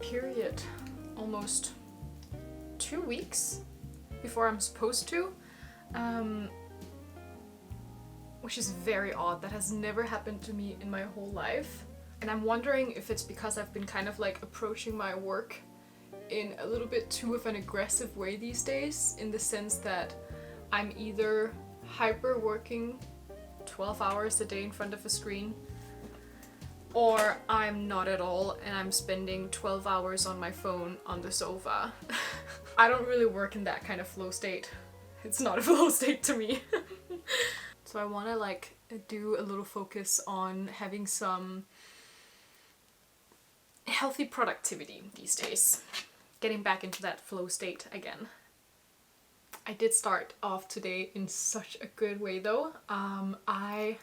period almost 2 weeks before I'm supposed to, which is very odd. That has never happened to me in my whole life. And I'm wondering if it's because I've been kind of like approaching my work in a little bit too of an aggressive way these days, in the sense that I'm either hyper working 12 hours a day in front of a screen, or I'm not at all and I'm spending 12 hours on my phone on the sofa. I don't really work in that kind of flow state. It's not a flow state to me. So I want to like do a little focus on having some healthy productivity these days. Getting back into that flow state again. I did start off today in such a good way though. I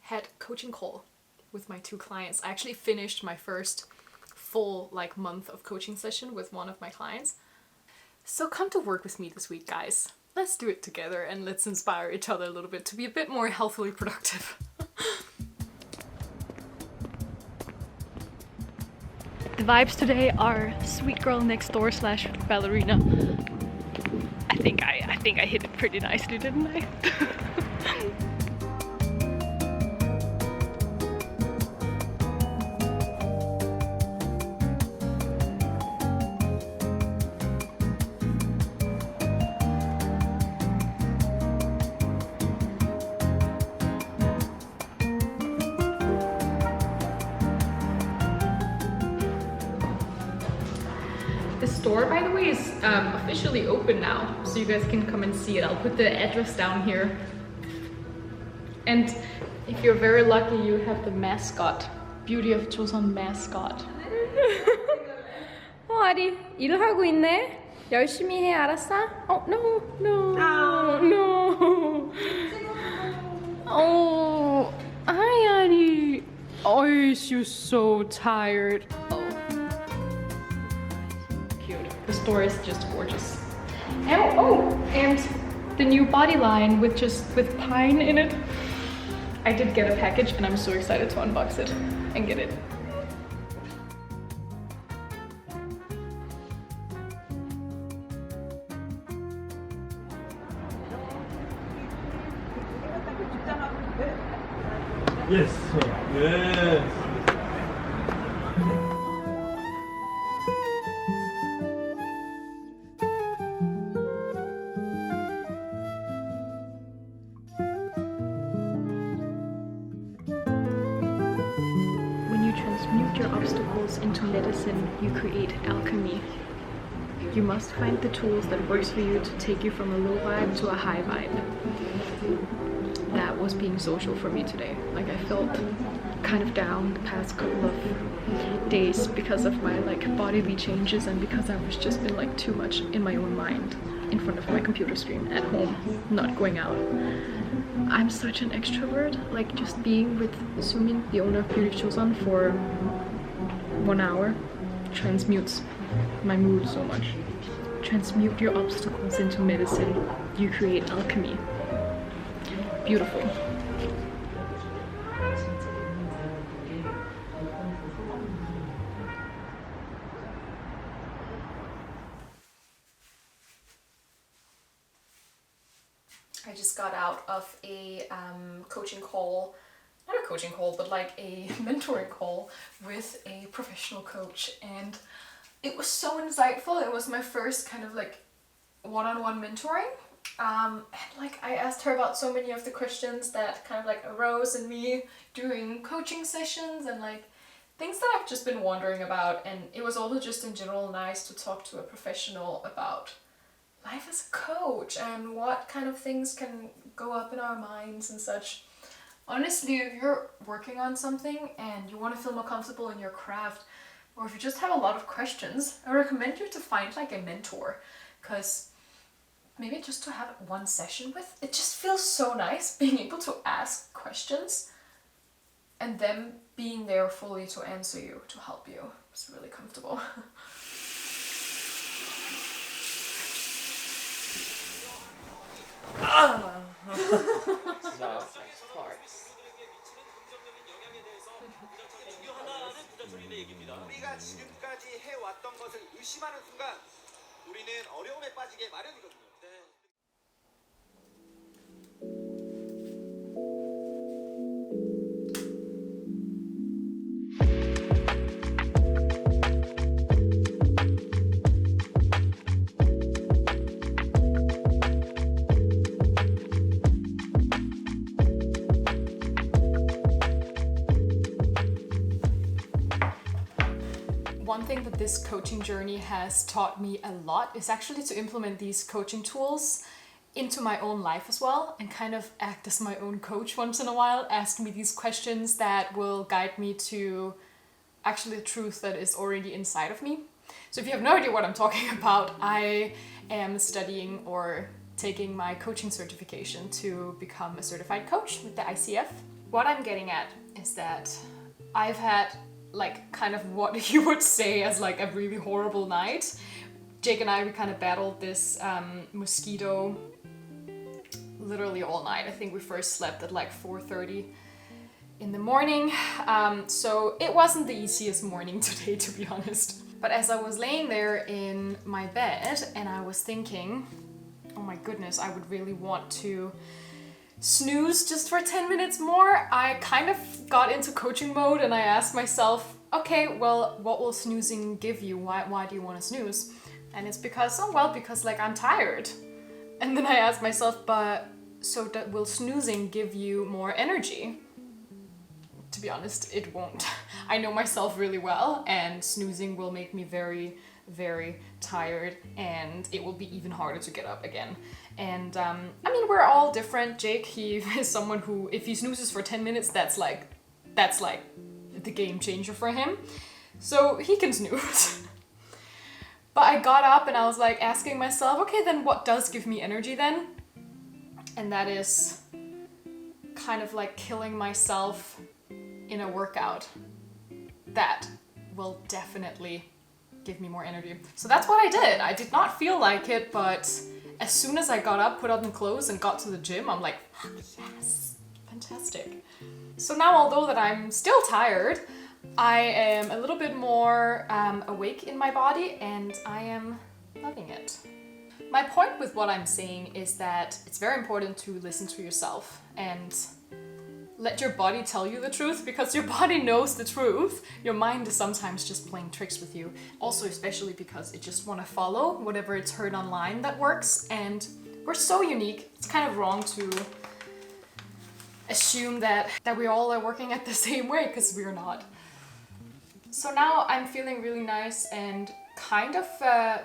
had a coaching call with my 2 clients. I actually finished my first full like month of coaching session with one of my clients. So come to work with me this week, guys. Let's do it together and let's inspire each other a little bit to be a bit more healthily productive. The vibes today are sweet girl next door / ballerina. I think I hit it pretty nicely, didn't I? The store, by the way, is officially open now, so you guys can come and see it. I'll put the address down here. And if you're very lucky, you have the mascot. Beauty of Joseon mascot. 아리 일을 하고 있네. 열심히 해, 알았어? No. Oh, hi, Ari. Oh, she's so tired. The store is just gorgeous. And the new body line with pine in it. I did get a package and I'm so excited to unbox it and get it. Yes, sir. Yes. Your obstacles into medicine, you create alchemy. You must find the tools that works for you to take you from a low vibe to a high vibe. That was being social for me today. Like I felt kind of down the past couple of days because of my like bodily changes and because I was just been like too much in my own mind in front of my computer screen at home, not going out. I'm such an extrovert, like just being with Sumin, the owner of Beauty of Joseon, for 1 hour transmutes my mood so much. Transmute your obstacles into medicine. You create alchemy. Beautiful. I just got out of a coaching call, not a coaching call, but like a mentoring call with a professional coach, and it was so insightful. It was my first kind of like one-on-one mentoring, and like I asked her about so many of the questions that kind of like arose in me doing coaching sessions and like things that I've just been wondering about, and it was also just in general nice to talk to a professional about life as a coach and what kind of things can go up in our minds and such. Honestly, if you're working on something and you want to feel more comfortable in your craft, or if you just have a lot of questions, I recommend you to find like a mentor, because maybe just to have one session with, it just feels so nice being able to ask questions and them being there fully to answer you, to help you. It's really comfortable. 우리가 지금까지 해왔던 것을 의심하는 순간 우리는 어려움에 빠지게 마련이거든요. One thing that this coaching journey has taught me a lot is actually to implement these coaching tools into my own life as well and kind of act as my own coach once in a while, ask me these questions that will guide me to actually the truth that is already inside of me. So if you have no idea what I'm talking about, I am studying or taking my coaching certification to become a certified coach with the ICF. What I'm getting at is that I've had like kind of what you would say as like a really horrible night. Jake and I, we kind of battled this mosquito literally all night. I think we first slept at like 4:30 in the morning. So it wasn't the easiest morning today, to be honest. But as I was laying there in my bed and I was thinking, oh my goodness, I would really want to snooze just for 10 minutes more, I kind of got into coaching mode and I asked myself, okay, well, what will snoozing give you? Why do you want to snooze? And it's because, because like I'm tired. And then I asked myself, but so will snoozing give you more energy? To be honest, it won't. I know myself really well and snoozing will make me very, very tired and it will be even harder to get up again. And I mean, we're all different. Jake, he is someone who, if he snoozes for 10 minutes, that's like the game changer for him. So he can snooze. But I got up and I was like asking myself, okay, then what does give me energy then? And that is kind of like killing myself in a workout. That will definitely give me more energy. So that's what I did. I did not feel like it, but as soon as I got up, put on the clothes and got to the gym, I'm like, yes, fantastic. So now, although that I'm still tired, I am a little bit more awake in my body and I am loving it. My point with what I'm saying is that it's very important to listen to yourself and let your body tell you the truth, because your body knows the truth. Your mind is sometimes just playing tricks with you. Also, especially because it just want to follow whatever it's heard online that works. And we're so unique. It's kind of wrong to assume that we all are working at the same way, because we're not. So now I'm feeling really nice and kind of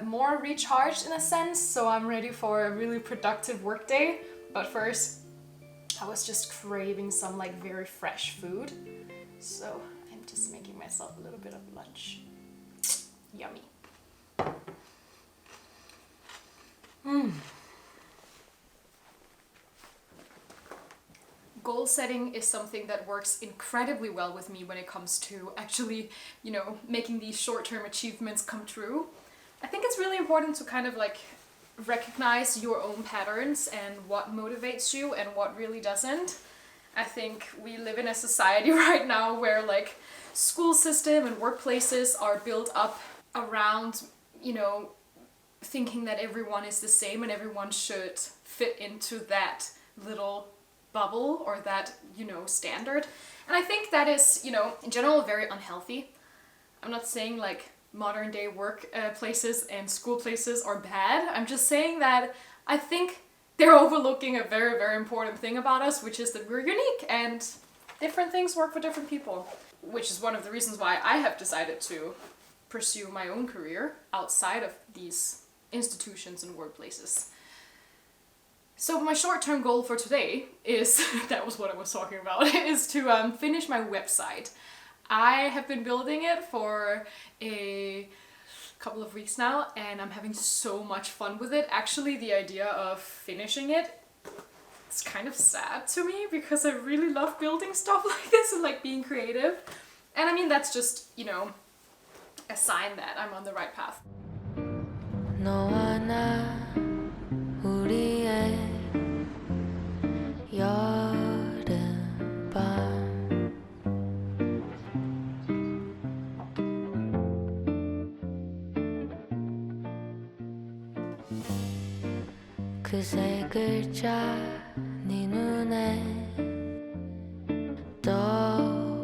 more recharged in a sense. So I'm ready for a really productive work day. But first, I was just craving some like very fresh food. So I'm just making myself a little bit of lunch. Yummy. Goal setting is something that works incredibly well with me when it comes to actually, making these short-term achievements come true. I think it's really important to kind of like recognize your own patterns and what motivates you and what really doesn't. I think we live in a society right now where like school system and workplaces are built up around, thinking that everyone is the same and everyone should fit into that little bubble or that, standard. And I think that is, in general very unhealthy. I'm not saying like modern day work places and school places are bad. I'm just saying that I think they're overlooking a very, very important thing about us, which is that we're unique and different things work for different people. Which is one of the reasons why I have decided to pursue my own career outside of these institutions and workplaces. So my short-term goal for today is, that was what I was talking about, is to finish my website. I have been building it for a couple of weeks now and I'm having so much fun with it. Actually, the idea of finishing it, it's kind of sad to me because I really love building stuff like this and like being creative. And I mean, that's just, a sign that I'm on the right path. 너와 나 우리의 여름밤 세 글자 네 눈에 떠올라.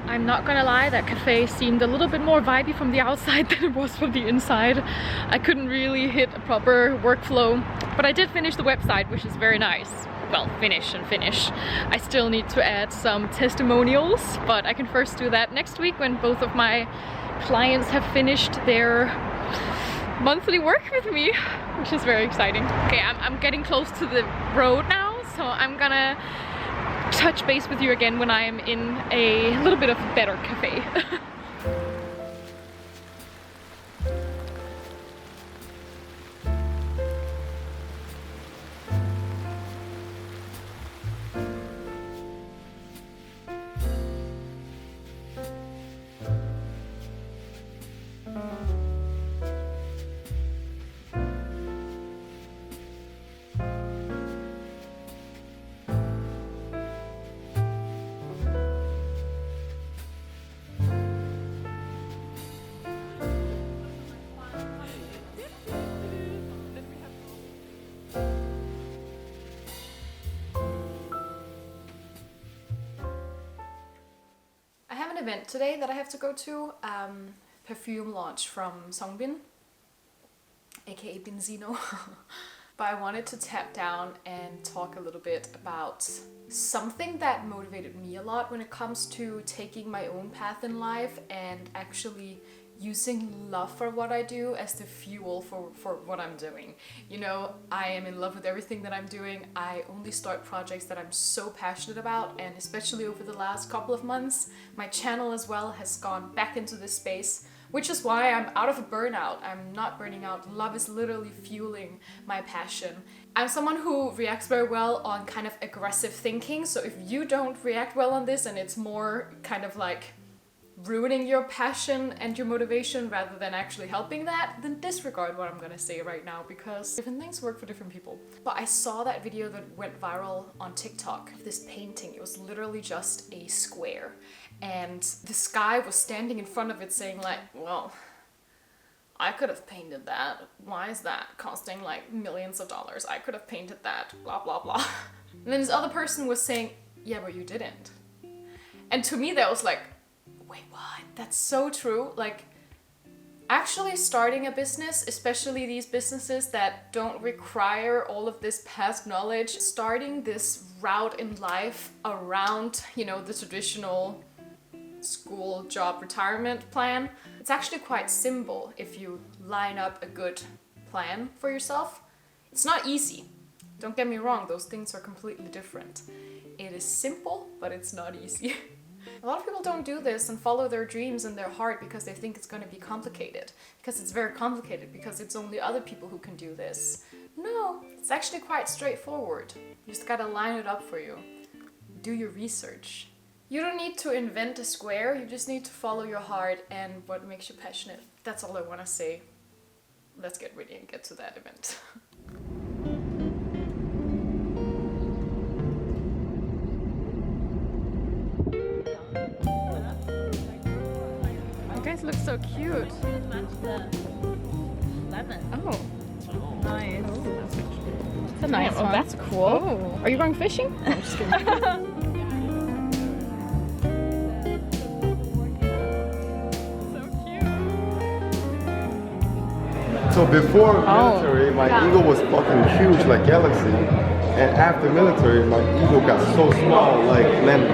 I'm not gonna lie, that cafe seemed a little bit more vibey from the outside than it was from the inside. I couldn't really hit a proper workflow, but I did finish the website, which is very nice. Well, finish. I still need to add some testimonials, but I can first do that next week when both of my clients have finished their monthly work with me, which is very exciting. Okay, I'm getting close to the road now, so I'm gonna touch base with you again when I am in a little bit of a better cafe. Event today that I have to go to, perfume launch from Songbin, aka Benzino. But I wanted to tap down and talk a little bit about something that motivated me a lot when it comes to taking my own path in life and actually using love for what I do as the fuel for what I'm doing. You know, I am in love with everything that I'm doing. I only start projects that I'm so passionate about, and especially over the last couple of months, my channel as well has gone back into this space, which is why I'm out of a burnout. I'm not burning out. Love is literally fueling my passion. I'm someone who reacts very well on kind of aggressive thinking, so if you don't react well on this and it's more kind of like ruining your passion and your motivation rather than actually helping that, then disregard what I'm gonna say right now, because different things work for different people. But I saw that video that went viral on TikTok, this painting. It was literally just a square, and this guy was standing in front of it saying like, well, I could have painted that. Why is that costing like millions of dollars? I could have painted that, blah, blah, blah. And then this other person was saying, yeah, but you didn't. And to me that was like, wait, what? That's so true. Like, actually starting a business, especially these businesses that don't require all of this past knowledge, starting this route in life around, you know, the traditional school, job, retirement plan, it's actually quite simple if you line up a good plan for yourself. It's not easy. Don't get me wrong, those things are completely different. It is simple, but it's not easy. A lot of people don't do this and follow their dreams and their heart because they think it's going to be complicated. Because it's very complicated, because it's only other people who can do this. No, it's actually quite straightforward. You just gotta line it up for you. Do your research. You don't need to invent a square, you just need to follow your heart and what makes you passionate. That's all I want to say. Let's get ready and get to that event. You guys look so cute. Lemon. Oh, Nice. that's a nice one. That's cool. Oh, are you going fishing? No, I'm just kidding. So before military, my ego was fucking huge like galaxy. And after military, my ego got so small like lemon.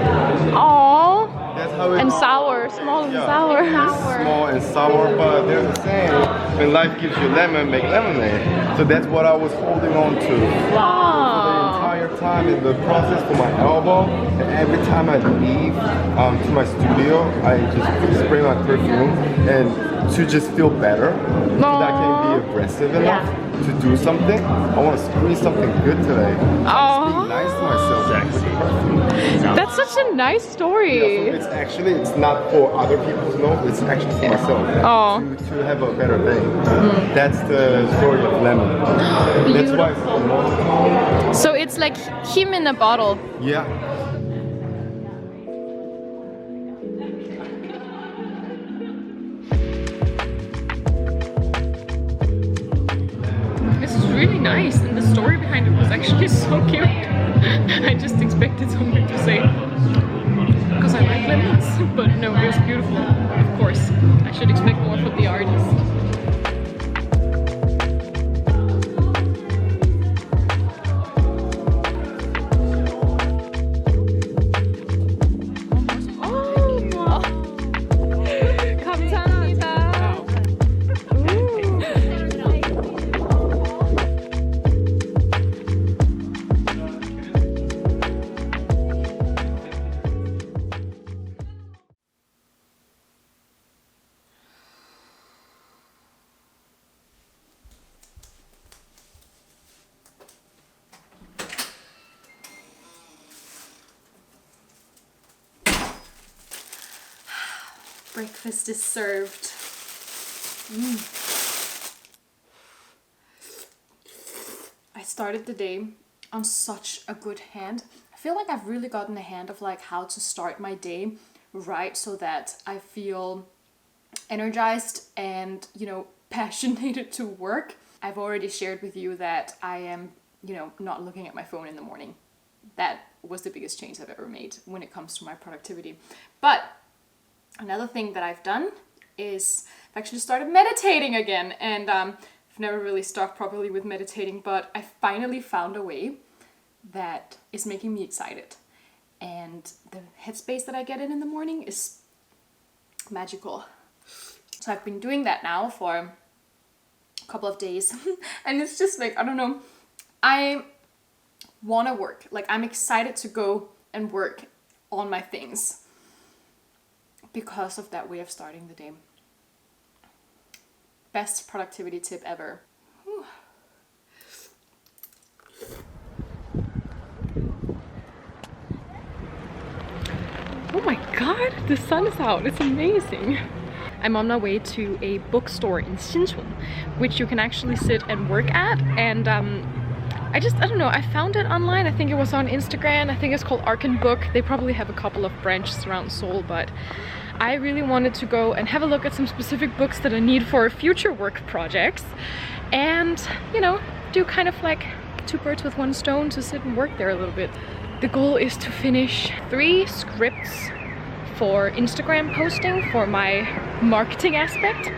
Aww. That's how it And sour, small and sour. Small and sour, but there's a saying, when life gives you lemon, make lemonade. So that's what I was holding on to. Wow. The entire time in the process for my elbow, and every time I leave to my studio, I just spray my perfume and to just feel better, so that I can be aggressive enough to do something. I want to squeeze something good today. Speak nice to myself. That's such a nice story. Yeah, so it's not for other people to know, it's actually for myself. To have a better day. That's the story of lemon. That's why it's so monotone. So it's like him in a bottle. Yeah. story behind it was actually so cute. I just expected something to say, because I like lemons, but no, it was beautiful. Of course, I should expect more from the artist. Breakfast is served. I started the day on such a good hand. I feel like I've really gotten a hand of like how to start my day right so that I feel energized and, you know, passionate to work. I've already shared with you that I am, you know, not looking at my phone in the morning. That was the biggest change I've ever made when it comes to my productivity. But another thing that I've done is I've actually started meditating again, and I've never really stuck properly with meditating, but I finally found a way that is making me excited. And the headspace that I get in the morning is magical. So I've been doing that now for a couple of days and it's just like, I don't know, I want to work. Like, I'm excited to go and work on my things because of that way of starting the day. Best productivity tip ever. Whew. Oh my god, the sun is out. It's amazing. I'm on my way to a bookstore in Sissel, which you can actually sit and work at. And I don't know, I found it online. I think it was on Instagram. I think it's called Book. They probably have a couple of branches around Seoul, but I really wanted to go and have a look at some specific books that I need for future work projects. And, you know, do kind of like two birds with one stone, to sit and work there a little bit. The goal is to finish 3 scripts for Instagram posting for my marketing aspect.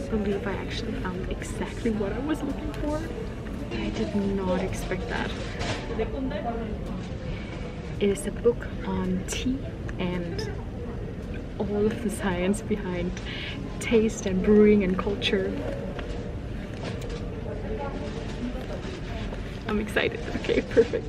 I believe I actually found exactly what I was looking for. I did not expect that. It is a book on tea and all of the science behind taste and brewing and culture. I'm excited. Okay, perfect.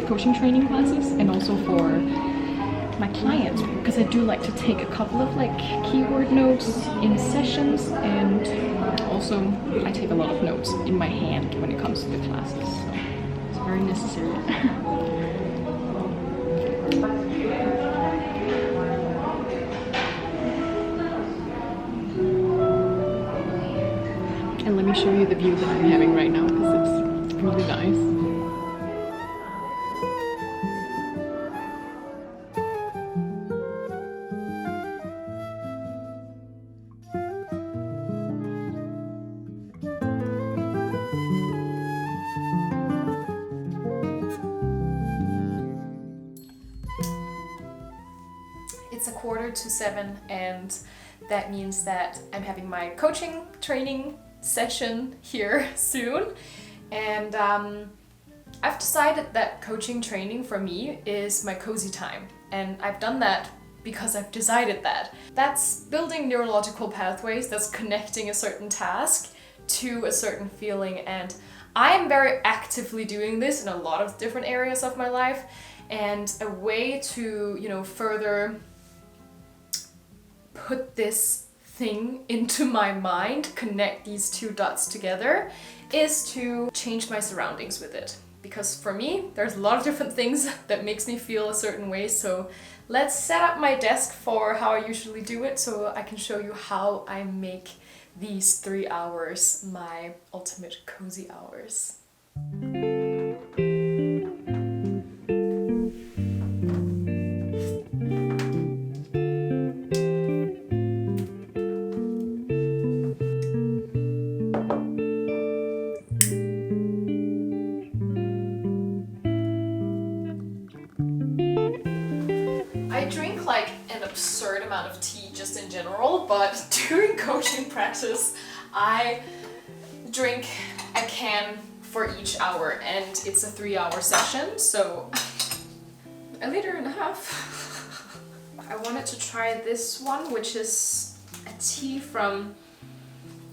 Coaching training classes, and also for my clients, because I do like to take a couple of like keyword notes in sessions, and also I take a lot of notes in my hand when it comes to the classes, so it's very necessary. And let me show you the view that I'm having right now, because it's really nice. It's 6:45, and that means that I'm having my coaching training session here soon, and I've decided that coaching training for me is my cozy time, and I've done that because I've decided that. That's building neurological pathways, that's connecting a certain task to a certain feeling, and I am very actively doing this in a lot of different areas of my life, and a way to, you know, further put this thing into my mind, connect these two dots together, is to change my surroundings with it. Because for me, there's a lot of different things that makes me feel a certain way, so let's set up my desk for how I usually do it so I can show you how I make these 3 hours my ultimate cozy hours. I drink like an absurd amount of tea just in general, but during coaching practice I drink a can for each hour, and it's a 3-hour session, so 1.5 liters. I wanted to try this one, which is a tea from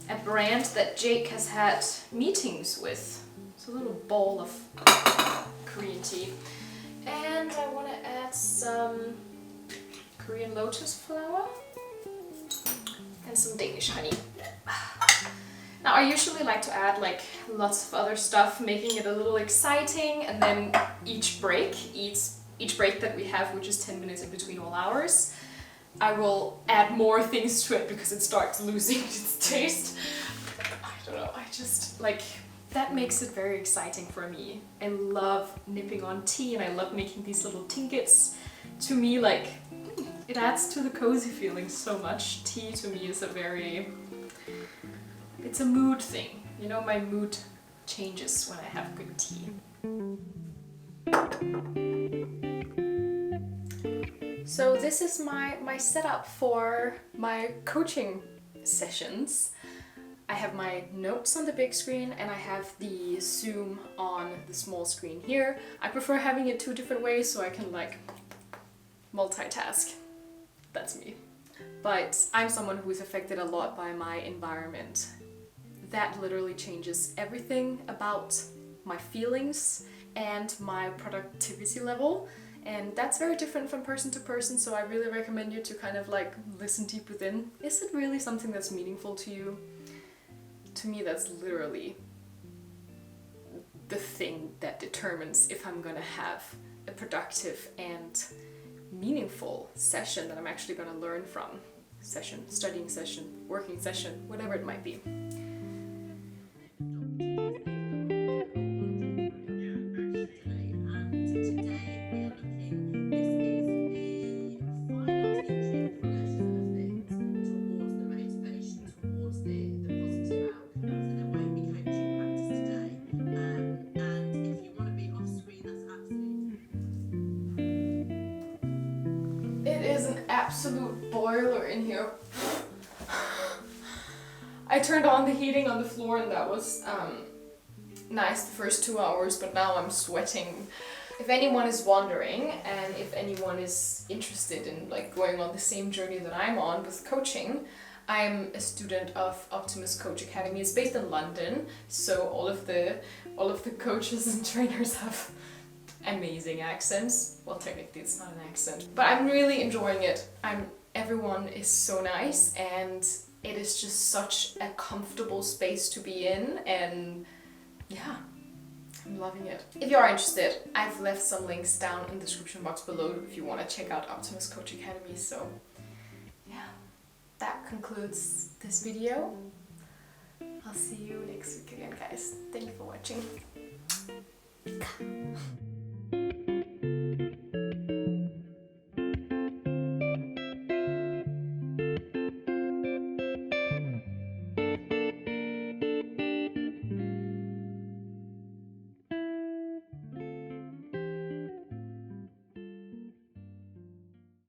a brand that Jake has had meetings with. It's a little bowl of Korean tea. And I want to add some Korean lotus flower and some Danish honey. Now I usually like to add like lots of other stuff, making it a little exciting, and then each break that we have, which is 10 minutes in between all hours, I will add more things to it because it starts losing its taste. I don't know, I just like, that makes it very exciting for me. I love nipping on tea, and I love making these little tinkets. To me, like, it adds to the cozy feeling so much. Tea to me is it's a mood thing. You know, my mood changes when I have good tea. So this is my setup for my coaching sessions. I have my notes on the big screen, and I have the Zoom on the small screen here. I prefer having it 2 different ways so I can like multitask. That's me. But I'm someone who is affected a lot by my environment. That literally changes everything about my feelings and my productivity level. And that's very different from person to person, so I really recommend you to kind of like listen deep within. Is it really something that's meaningful to you? To me, that's literally the thing that determines if I'm gonna have a productive and meaningful session that I'm actually gonna learn from. Session, studying session, working session, whatever it might be. Absolute boiler in here. I turned on the heating on the floor, and that was nice the first 2 hours, but now I'm sweating. If anyone is wondering, and if anyone is interested in like going on the same journey that I'm on with coaching, I'm a student of Optimus Coach Academy. It's based in London, so all of the coaches and trainers have amazing accents. Well, technically it's not an accent, but I'm really enjoying it. Everyone is so nice, and it is just such a comfortable space to be in, and yeah, I'm loving it. If you are interested, I've left some links down in the description box below if you want to check out Optimus Coach Academy. So yeah, that concludes this video. I'll see you next week again, guys. Thank you for watching.